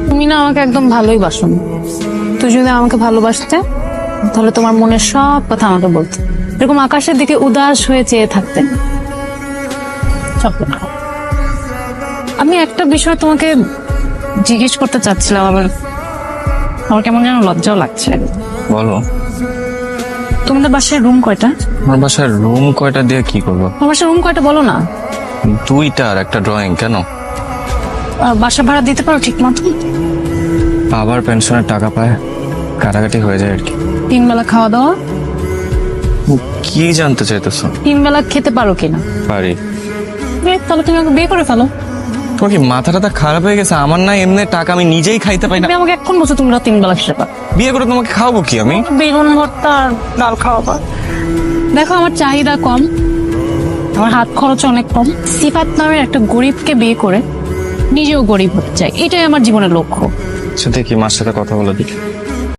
তুমি না আমাকে একদম ভালোই বাসো না। তুই যদি আমাকে ভালোবাসতে তাহলে তোমার মনের সব কথা আমাকে বলতে, এরকম আকাশের দিকে উদাস হয়ে চেয়ে থাকতে। চকলেট খাও। আমি একটা বিষয় তোমাকে জিজ্ঞেস করতে চাচ্ছিলাম, আবার আমার কেমন যেন লজ্জাও লাগছে। বলো। তোমাদের বাসায় রুম কয়টা? আমার বাসার রুম কয়টা দিয়ে কি করবো? তোমার বাসায় রুম কয়টা বলো না। দুইটা আর একটা ড্রয়িং। কেন? বাসা ভাড়া দিতে পারো ঠিক মতো? আবার পেনশনের টাকা পায়, কাটাকাটি হয়ে যায় আর কি। 3 বেলা খাওয়া দাওয়া? কি জানতে চাইতেছো? 3 বেলা খেতে পারো কিনা? পারি। তাহলে তুমি আমাকে বিয়ে করে ফেলো। তোমার কি মাথা টাথা খারাপ হয়ে গেছে? আমার না এমনি টাকা, আমি নিজেই খাইতে পাই না। তুমি আমাকে এখন বলছো তুমি 3 বেলা খেতে পারো। বিয়ে করে তোমাকে খাওয়াবো কি আমি? বেগুন ভর্তা আর ডাল খাওয়াবা। দেখো আমার চাহিদা কম, আমার হাত খরচ অনেক কম। সিফাত নামের একটা গরিবকে বিয়ে করে নিজেও গরিব হতে চাই, এটাই আমার জীবনের লক্ষ্য। আচ্ছা দেখি, মার সাথে কথা বলে দেখি।